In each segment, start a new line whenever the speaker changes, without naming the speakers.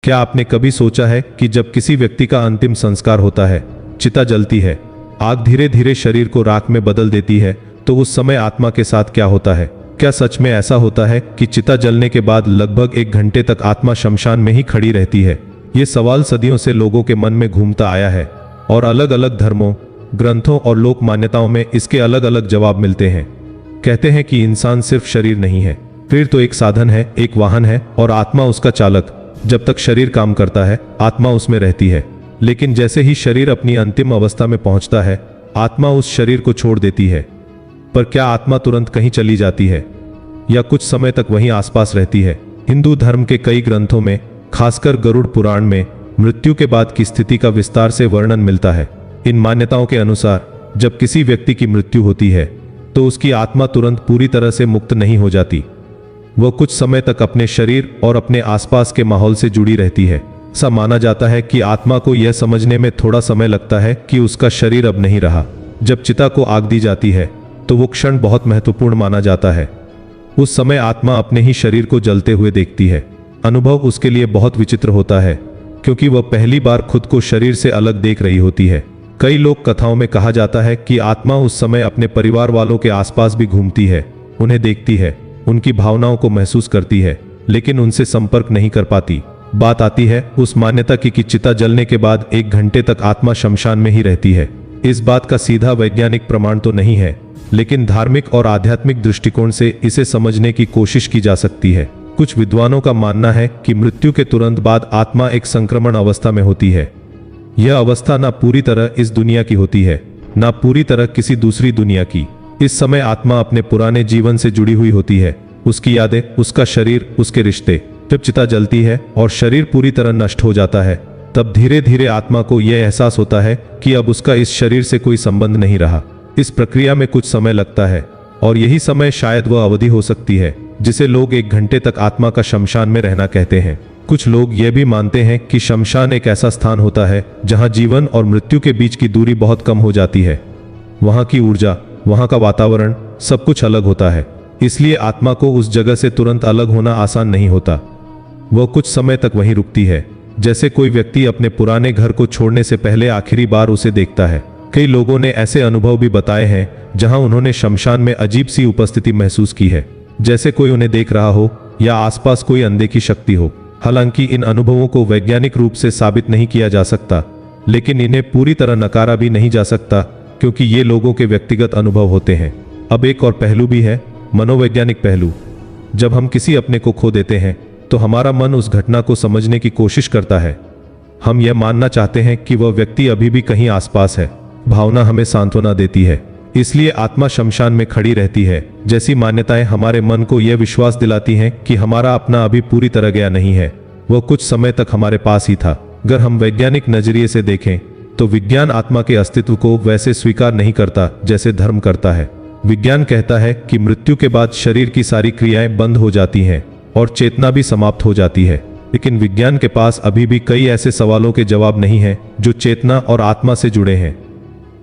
क्या आपने कभी सोचा है कि जब किसी व्यक्ति का अंतिम संस्कार होता है, चिता जलती है, आग धीरे धीरे शरीर को राख में बदल देती है, तो उस समय आत्मा के साथ क्या होता है? क्या सच में ऐसा होता है कि चिता जलने के बाद लगभग 1 घंटे तक आत्मा शमशान में ही खड़ी रहती है? ये सवाल सदियों से लोगों के मन में घूमता आया है और अलग अलग धर्मों, ग्रंथों और लोक मान्यताओं में इसके अलग अलग जवाब मिलते हैं। कहते हैं कि इंसान सिर्फ शरीर नहीं है, फिर तो एक साधन है, एक वाहन है और आत्मा उसका चालक। जब तक शरीर काम करता है, आत्मा उसमें रहती है, लेकिन जैसे ही शरीर अपनी अंतिम अवस्था में पहुंचता है, आत्मा उस शरीर को छोड़ देती है। पर क्या आत्मा तुरंत कहीं चली जाती है या कुछ समय तक वहीं आसपास रहती है? हिंदू धर्म के कई ग्रंथों में, खासकर गरुड़ पुराण में, मृत्यु के बाद की स्थिति का विस्तार से वर्णन मिलता है। इन मान्यताओं के अनुसार जब किसी व्यक्ति की मृत्यु होती है तो उसकी आत्मा तुरंत पूरी तरह से मुक्त नहीं हो जाती। वह कुछ समय तक अपने शरीर और अपने आसपास के माहौल से जुड़ी रहती है। ऐसा माना जाता है कि आत्मा को यह समझने में थोड़ा समय लगता है कि उसका शरीर अब नहीं रहा। जब चिता को आग दी जाती है तो वो क्षण बहुत महत्वपूर्ण माना जाता है। उस समय आत्मा अपने ही शरीर को जलते हुए देखती है। अनुभव उसके लिए बहुत विचित्र होता है, क्योंकि वह पहली बार खुद को शरीर से अलग देख रही होती है। कई लोक कथाओं में कहा जाता है कि आत्मा उस समय अपने परिवार वालों के आसपास भी घूमती है, उन्हें देखती है, उनकी भावनाओं को महसूस करती है, लेकिन उनसे संपर्क नहीं कर पाती। बात आती है उस मान्यता की कि चिता जलने के बाद 1 घंटे तक आत्मा शमशान में ही रहती है। इस बात का सीधा वैज्ञानिक प्रमाण तो नहीं है, लेकिन धार्मिक और आध्यात्मिक दृष्टिकोण से इसे समझने की कोशिश की जा सकती है। कुछ विद्वानों का मानना है कि मृत्यु के तुरंत बाद आत्मा एक संक्रमण अवस्था में होती है। यह अवस्था ना पूरी तरह इस दुनिया की होती है, ना पूरी तरह किसी दूसरी दुनिया की। इस समय आत्मा अपने पुराने जीवन से जुड़ी हुई होती है, उसकी यादें, उसका शरीर, उसके रिश्ते। जब चिता जलती है और शरीर पूरी तरह नष्ट हो जाता है, तब धीरे धीरे आत्मा को यह एहसास होता है कि अब उसका इस शरीर से कोई संबंध नहीं रहा। इस प्रक्रिया में कुछ समय लगता है और यही समय शायद वह अवधि हो सकती है जिसे लोग 1 घंटे तक आत्मा का शमशान में रहना कहते हैं। कुछ लोग यह भी मानते हैं कि शमशान एक ऐसा स्थान होता है जहां जीवन और मृत्यु के बीच की दूरी बहुत कम हो जाती है। वहां की ऊर्जा, वहां का वातावरण, सब कुछ अलग होता है। इसलिए आत्मा को उस जगह से तुरंत अलग होना आसान नहीं होता। वह कुछ समय तक वहीं रुकती है, जैसे कोई व्यक्ति अपने पुराने घर को छोड़ने से पहले आखिरी बार उसे देखता है। कई लोगों ने ऐसे अनुभव भी बताए हैं जहां उन्होंने शमशान में अजीब सी उपस्थिति महसूस की है, जैसे कोई उन्हें देख रहा हो या आसपास कोई अनदेखी शक्ति हो। हालांकि इन अनुभवों को वैज्ञानिक रूप से साबित नहीं किया जा सकता, लेकिन इन्हें पूरी तरह नकारा भी नहीं जा सकता, क्योंकि ये लोगों के व्यक्तिगत अनुभव होते हैं। अब एक और पहलू भी है, मनोवैज्ञानिक पहलू। जब हम किसी अपने को खो देते हैं तो हमारा मन उस घटना को समझने की कोशिश करता है। हम यह मानना चाहते हैं कि वह व्यक्ति अभी भी कहीं आसपास है। भावना हमें सांत्वना देती है, इसलिए आत्मा शमशान में खड़ी रहती है। जैसी मान्यताएं हमारे मन को यह विश्वास दिलाती हैं कि हमारा अपना अभी पूरी तरह गया नहीं है, वह कुछ समय तक हमारे पास ही था। अगर हम वैज्ञानिक नजरिए से देखें तो विज्ञान आत्मा के अस्तित्व को वैसे स्वीकार नहीं करता जैसे धर्म करता है। विज्ञान कहता है कि मृत्यु के बाद शरीर की सारी क्रियाएं बंद हो जाती हैं और चेतना भी समाप्त हो जाती है। लेकिन विज्ञान के पास अभी भी कई ऐसे सवालों के जवाब नहीं हैं जो चेतना और आत्मा से जुड़े हैं।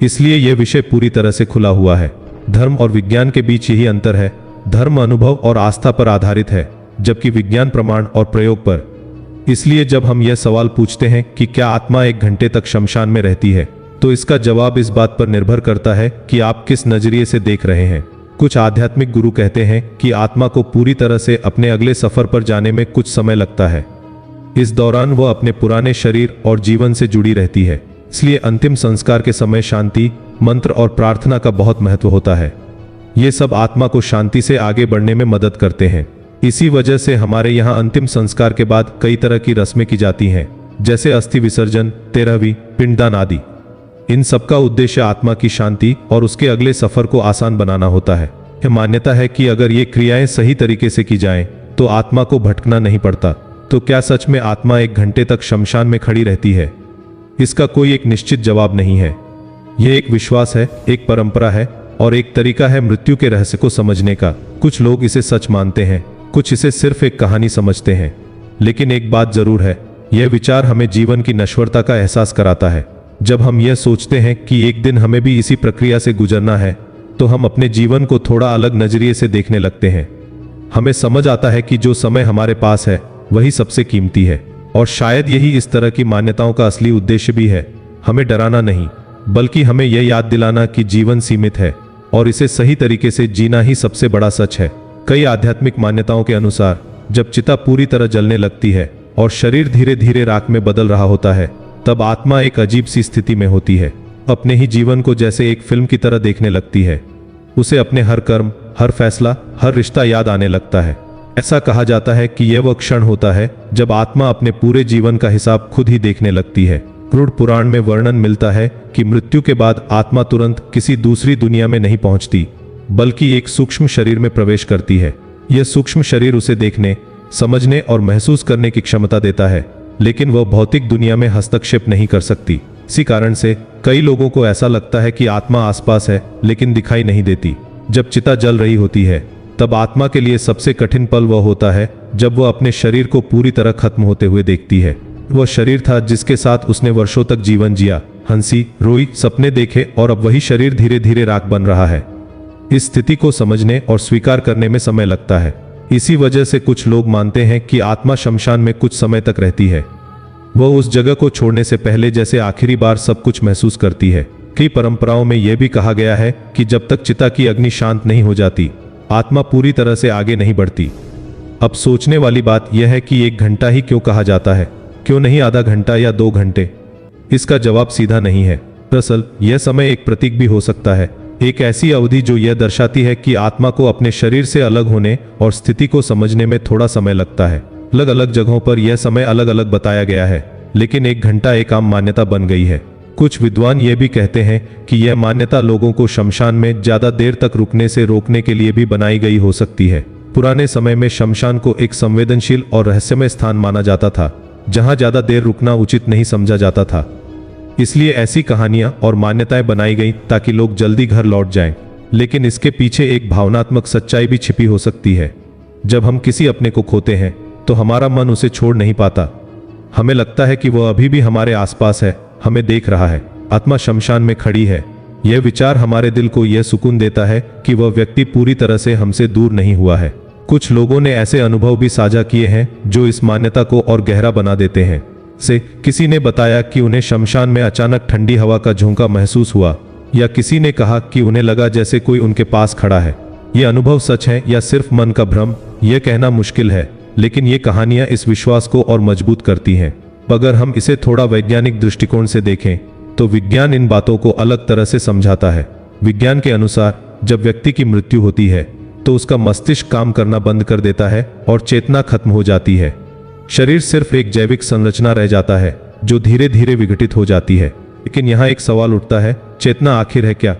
इसलिए यह विषय पूरी तरह से खुला हुआ है। धर्म और विज्ञान के बीच यही अंतर है। धर्म अनुभव और आस्था पर आधारित है, जबकि विज्ञान प्रमाण और प्रयोग पर। इसलिए जब हम यह सवाल पूछते हैं कि क्या आत्मा 1 घंटे तक शमशान में रहती है, तो इसका जवाब इस बात पर निर्भर करता है कि आप किस नजरिए से देख रहे हैं। कुछ आध्यात्मिक गुरु कहते हैं कि आत्मा को पूरी तरह से अपने अगले सफर पर जाने में कुछ समय लगता है। इस दौरान वह अपने पुराने शरीर और जीवन से जुड़ी रहती है। इसलिए अंतिम संस्कार के समय शांति, मंत्र और प्रार्थना का बहुत महत्व होता है। ये सब आत्मा को शांति से आगे बढ़ने में मदद करते हैं। इसी वजह से हमारे यहाँ अंतिम संस्कार के बाद कई तरह की रस्में की जाती हैं, जैसे अस्थि विसर्जन, 13वीं, पिंडदान आदि। इन सब का उद्देश्य आत्मा की शांति और उसके अगले सफर को आसान बनाना होता है। यह मान्यता है कि अगर ये क्रियाएं सही तरीके से की जाएं, तो आत्मा को भटकना नहीं पड़ता। तो क्या सच में आत्मा 1 घंटे तक शमशान में खड़ी रहती है? इसका कोई एक निश्चित जवाब नहीं है। यह एक विश्वास है, एक परंपरा है और एक तरीका है मृत्यु के रहस्य को समझने का। कुछ लोग इसे सच मानते हैं, कुछ इसे सिर्फ एक कहानी समझते हैं। लेकिन एक बात जरूर है, यह विचार हमें जीवन की नश्वरता का एहसास कराता है। जब हम यह सोचते हैं कि एक दिन हमें भी इसी प्रक्रिया से गुजरना है, तो हम अपने जीवन को थोड़ा अलग नजरिए से देखने लगते हैं। हमें समझ आता है कि जो समय हमारे पास है वही सबसे कीमती है। और शायद यही इस तरह की मान्यताओं का असली उद्देश्य भी है, हमें डराना नहीं, बल्कि हमें यह याद दिलाना कि जीवन सीमित है और इसे सही तरीके से जीना ही सबसे बड़ा सच है। कई आध्यात्मिक मान्यताओं के अनुसार जब चिता पूरी तरह जलने लगती है और शरीर धीरे धीरे राख में बदल रहा होता है, तब आत्मा एक अजीब सी स्थिति में होती है, अपने ही जीवन को जैसे एक फिल्म की तरह देखने लगती है। उसे अपने हर कर्म, हर फैसला, हर रिश्ता याद आने लगता है। ऐसा कहा जाता है कि यह वह क्षण होता है जब आत्मा अपने पूरे जीवन का हिसाब खुद ही देखने लगती है। गरुड़ पुराण में वर्णन मिलता है कि मृत्यु के बाद आत्मा तुरंत किसी दूसरी दुनिया में नहीं पहुंचती, बल्कि एक सूक्ष्म शरीर में प्रवेश करती है। यह सूक्ष्म शरीर उसे देखने, समझने और महसूस करने की क्षमता देता है, लेकिन वह भौतिक दुनिया में हस्तक्षेप नहीं कर सकती। इसी कारण से कई लोगों को ऐसा लगता है कि आत्मा आसपास है लेकिन दिखाई नहीं देती। जब चिता जल रही होती है, तब आत्मा के लिए सबसे कठिन पल वह होता है जब वह अपने शरीर को पूरी तरह खत्म होते हुए देखती है। वह शरीर था जिसके साथ उसने वर्षों तक जीवन जिया, हंसी, रोई, सपने देखे, और अब वही शरीर धीरे धीरे राख बन रहा है। इस स्थिति को समझने और स्वीकार करने में समय लगता है। इसी वजह से कुछ लोग मानते हैं कि आत्मा शमशान में कुछ समय तक रहती है। वह उस जगह को छोड़ने से पहले जैसे आखिरी बार सब कुछ महसूस करती है। कई परंपराओं में यह भी कहा गया है कि जब तक चिता की अग्नि शांत नहीं हो जाती, आत्मा पूरी तरह से आगे नहीं बढ़ती। अब सोचने वाली बात यह है कि 1 घंटा ही क्यों कहा जाता है, क्यों नहीं आधा घंटा या 2 घंटे? इसका जवाब सीधा नहीं है। दरअसल यह समय एक प्रतीक भी हो सकता है, एक ऐसी अवधि जो यह दर्शाती है कि आत्मा को अपने शरीर से अलग होने और स्थिति को समझने में थोड़ा समय लगता है। अलग अलग जगहों पर यह समय अलग अलग बताया गया है, लेकिन 1 घंटा एक आम मान्यता बन गई है। कुछ विद्वान ये भी कहते हैं कि यह मान्यता लोगों को शमशान में ज्यादा देर तक रुकने से रोकने के लिए भी बनाई गई हो सकती है। पुराने समय में शमशान को एक संवेदनशील और रहस्यमय स्थान माना जाता था, जहां ज्यादा देर रुकना उचित नहीं समझा जाता था। इसलिए ऐसी कहानियां और मान्यताएं बनाई गई ताकि लोग जल्दी घर लौट जाएं। लेकिन इसके पीछे एक भावनात्मक सच्चाई भी छिपी हो सकती है। जब हम किसी अपने को खोते हैं तो हमारा मन उसे छोड़ नहीं पाता। हमें लगता है कि वह अभी भी हमारे आसपास है, हमें देख रहा है। आत्मा शमशान में खड़ी है। यह विचार हमारे दिल को यह सुकून देता है कि वह व्यक्ति पूरी तरह से हमसे दूर नहीं हुआ है। कुछ लोगों ने ऐसे अनुभव भी साझा किए हैं जो इस मान्यता को और गहरा बना देते हैं। किसी ने बताया कि उन्हें शमशान में अचानक ठंडी हवा का झोंका महसूस हुआ, या किसी ने कहा कि उन्हें लगा जैसे कोई उनके पास खड़ा है। ये अनुभव सच है या सिर्फ मन का भ्रम, यह कहना मुश्किल है, लेकिन ये कहानियां इस विश्वास को और मजबूत करती हैं। अगर हम इसे थोड़ा वैज्ञानिक दृष्टिकोण से देखें तो विज्ञान इन बातों को अलग तरह से समझाता है। विज्ञान के अनुसार जब व्यक्ति की मृत्यु होती है तो उसका मस्तिष्क काम करना बंद कर देता है और चेतना खत्म हो जाती है। शरीर सिर्फ एक जैविक संरचना रह जाता है जो धीरे धीरे विघटित हो जाती है। लेकिन यहाँ एक सवाल उठता है, चेतना आखिर है क्या?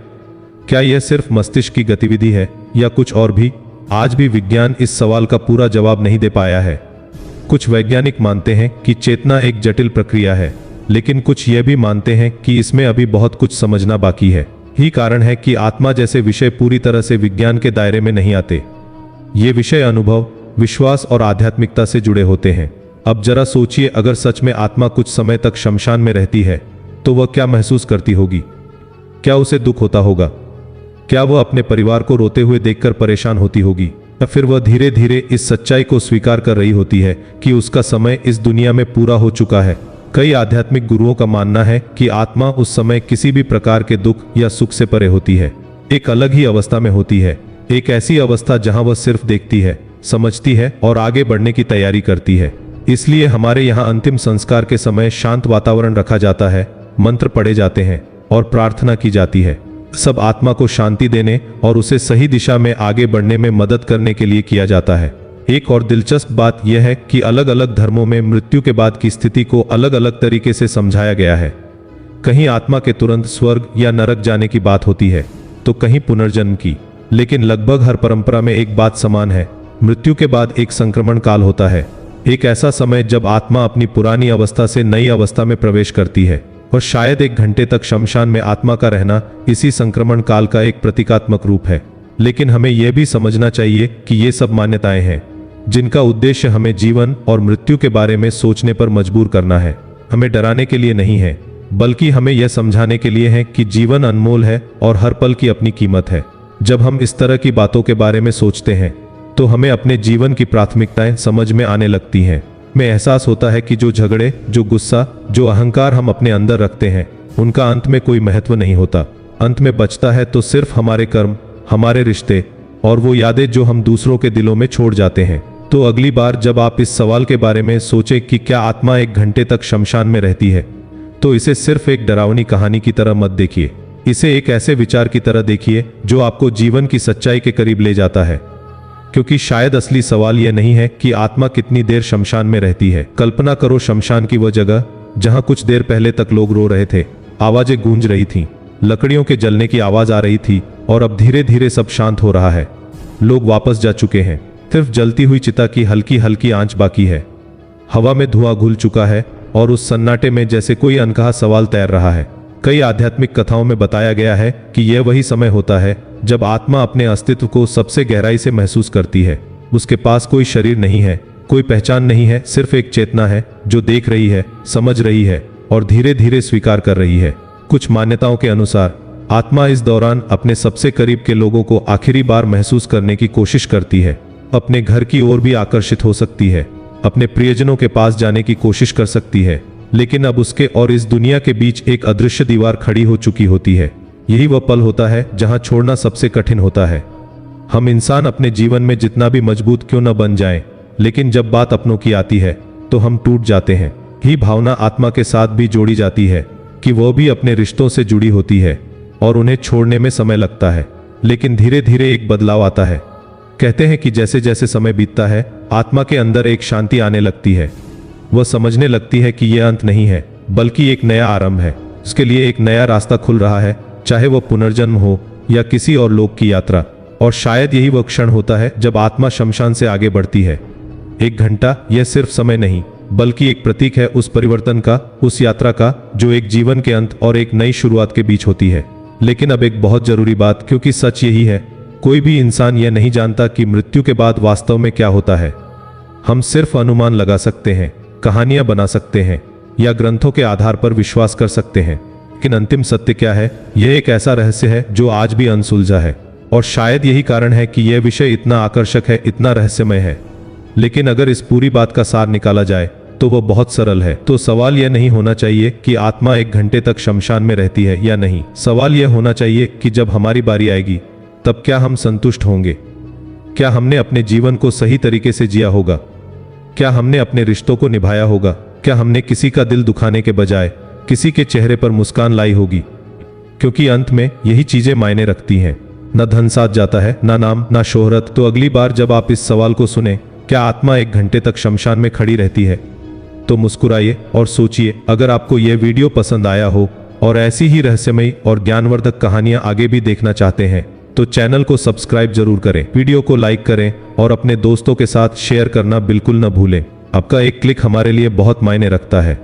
क्या यह सिर्फ मस्तिष्क की गतिविधि है या कुछ और भी? आज भी विज्ञान इस सवाल का पूरा जवाब नहीं दे पाया है। कुछ वैज्ञानिक मानते हैं कि चेतना एक जटिल प्रक्रिया है, लेकिन कुछ यह भी मानते हैं कि इसमें अभी बहुत कुछ समझना बाकी है। यही कारण है कि आत्मा जैसे विषय पूरी तरह से विज्ञान के दायरे में नहीं आते। ये विषय अनुभव, विश्वास और आध्यात्मिकता से जुड़े होते हैं। अब जरा सोचिए, अगर सच में आत्मा कुछ समय तक शमशान में रहती है तो वह क्या महसूस करती होगी? क्या उसे दुख होता होगा? क्या वह अपने परिवार को रोते हुए देखकर परेशान होती होगी, या फिर वह धीरे धीरे इस सच्चाई को स्वीकार कर रही होती है कि उसका समय इस दुनिया में पूरा हो चुका है? कई आध्यात्मिक गुरुओं का मानना है कि आत्मा उस समय किसी भी प्रकार के दुख या सुख से परे होती है, एक अलग ही अवस्था में होती है। एक ऐसी अवस्था जहां वह सिर्फ देखती है, समझती है और आगे बढ़ने की तैयारी करती है। इसलिए हमारे यहाँ अंतिम संस्कार के समय शांत वातावरण रखा जाता है, मंत्र पढ़े जाते हैं और प्रार्थना की जाती है। सब आत्मा को शांति देने और उसे सही दिशा में आगे बढ़ने में मदद करने के लिए किया जाता है। एक और दिलचस्प बात यह है कि अलग अलग धर्मों में मृत्यु के बाद की स्थिति को अलग अलग तरीके से समझाया गया है। कहीं आत्मा के तुरंत स्वर्ग या नरक जाने की बात होती है, तो कहीं पुनर्जन्म की। लेकिन लगभग हर परंपरा में एक बात समान है, मृत्यु के बाद एक संक्रमण काल होता है, एक ऐसा समय जब आत्मा अपनी पुरानी अवस्था से नई अवस्था में प्रवेश करती है। और शायद 1 घंटे तक शमशान में आत्मा का रहना इसी संक्रमण काल का एक प्रतीकात्मक रूप है। लेकिन हमें यह भी समझना चाहिए कि ये सब मान्यताएं हैं जिनका उद्देश्य हमें जीवन और मृत्यु के बारे में सोचने पर मजबूर करना है। हमें डराने के लिए नहीं है, बल्कि हमें यह समझाने के लिए है कि जीवन अनमोल है और हर पल की अपनी कीमत है। जब हम इस तरह की बातों के बारे में सोचते हैं तो हमें अपने जीवन की प्राथमिकताएं समझ में आने लगती हैं। में एहसास होता है कि जो झगड़े, जो गुस्सा, जो अहंकार हम अपने अंदर रखते हैं, उनका अंत में कोई महत्व नहीं होता। अंत में बचता है तो सिर्फ हमारे कर्म, हमारे रिश्ते और वो यादें जो हम दूसरों के दिलों में छोड़ जाते हैं। तो अगली बार जब आप इस सवाल के बारे में सोचें कि क्या आत्मा 1 घंटे तक शमशान में रहती है, तो इसे सिर्फ एक डरावनी कहानी की तरह मत देखिए। इसे एक ऐसे विचार की तरह देखिए जो आपको जीवन की सच्चाई के करीब ले जाता है। क्योंकि शायद असली सवाल यह नहीं है कि आत्मा कितनी देर शमशान में रहती है। कल्पना करो शमशान की वह जगह जहां कुछ देर पहले तक लोग रो रहे थे, आवाजें गूंज रही थीं, लकड़ियों के जलने की आवाज आ रही थी और अब धीरे धीरे सब शांत हो रहा है। लोग वापस जा चुके हैं, सिर्फ जलती हुई चिता की हल्की हल्की आंच बाकी है। हवा में धुआं घुल चुका है और उस सन्नाटे में जैसे कोई अनकहा सवाल तैर रहा है। कई आध्यात्मिक कथाओं में बताया गया है कि यह वही समय होता है जब आत्मा अपने अस्तित्व को सबसे गहराई से महसूस करती है। उसके पास कोई शरीर नहीं है, कोई पहचान नहीं है, सिर्फ एक चेतना है जो देख रही है, समझ रही है और धीरे धीरे स्वीकार कर रही है। कुछ मान्यताओं के अनुसार आत्मा इस दौरान अपने सबसे करीब के लोगों को आखिरी बार महसूस करने की कोशिश करती है। अपने घर की ओर भी आकर्षित हो सकती है, अपने प्रियजनों के पास जाने की कोशिश कर सकती है, लेकिन अब उसके और इस दुनिया के बीच एक अदृश्य दीवार खड़ी हो चुकी होती है। यही वह पल होता है जहां छोड़ना सबसे कठिन होता है। हम इंसान अपने जीवन में जितना भी मजबूत क्यों न बन जाएं, लेकिन जब बात अपनों की आती है तो हम टूट जाते हैं। यही भावना आत्मा के साथ भी जोड़ी जाती है कि वह भी अपने रिश्तों से जुड़ी होती है और उन्हें छोड़ने में समय लगता है, लेकिन धीरे धीरे एक बदलाव आता है। कहते हैं कि जैसे जैसे समय बीतता है, आत्मा के अंदर एक शांति आने लगती है। वह समझने लगती है कि यह अंत नहीं है, बल्कि एक नया आरंभ है। उसके लिए एक नया रास्ता खुल रहा है, चाहे वह पुनर्जन्म हो या किसी और लोक की यात्रा। और शायद यही वह क्षण होता है जब आत्मा शमशान से आगे बढ़ती है। 1 घंटा यह सिर्फ समय नहीं, बल्कि एक प्रतीक है उस परिवर्तन का, उस यात्रा का जो एक जीवन के अंत और एक नई शुरुआत के बीच होती है। लेकिन अब एक बहुत जरूरी बात, क्योंकि सच यही है, कोई भी इंसान यह नहीं जानता कि मृत्यु के बाद वास्तव में क्या होता है। हम सिर्फ अनुमान लगा सकते हैं, कहानियां बना सकते हैं या ग्रंथों के आधार पर विश्वास कर सकते हैं, लेकिन अंतिम सत्य क्या है, यह एक ऐसा रहस्य है जो आज भी अनसुलझा है। और शायद यही कारण है कि यह विषय इतना आकर्षक है, इतना रहस्यमय है। लेकिन अगर इस पूरी बात का सार निकाला जाए तो वह बहुत सरल है। तो सवाल यह नहीं होना चाहिए कि आत्मा 1 घंटे तक शमशान में रहती है या नहीं। सवाल यह होना चाहिए कि जब हमारी बारी आएगी तब क्या हम संतुष्ट होंगे? क्या हमने अपने जीवन को सही तरीके से जिया होगा? क्या हमने अपने रिश्तों को निभाया होगा? क्या हमने किसी का दिल दुखाने के बजाय किसी के चेहरे पर मुस्कान लाई होगी? क्योंकि अंत में यही चीजें मायने रखती हैं। न धन साथ जाता है, ना नाम, ना शोहरत। तो अगली बार जब आप इस सवाल को सुने, क्या आत्मा 1 घंटे तक शमशान में खड़ी रहती है, तो मुस्कुराइए और सोचिए। अगर आपको यह वीडियो पसंद आया हो और ऐसी ही रहस्यमयी और ज्ञानवर्धक कहानियां आगे भी देखना चाहते हैं तो चैनल को सब्सक्राइब जरूर करें, वीडियो को लाइक करें और अपने दोस्तों के साथ शेयर करना बिल्कुल न भूलें। आपका एक क्लिक हमारे लिए बहुत मायने रखता है।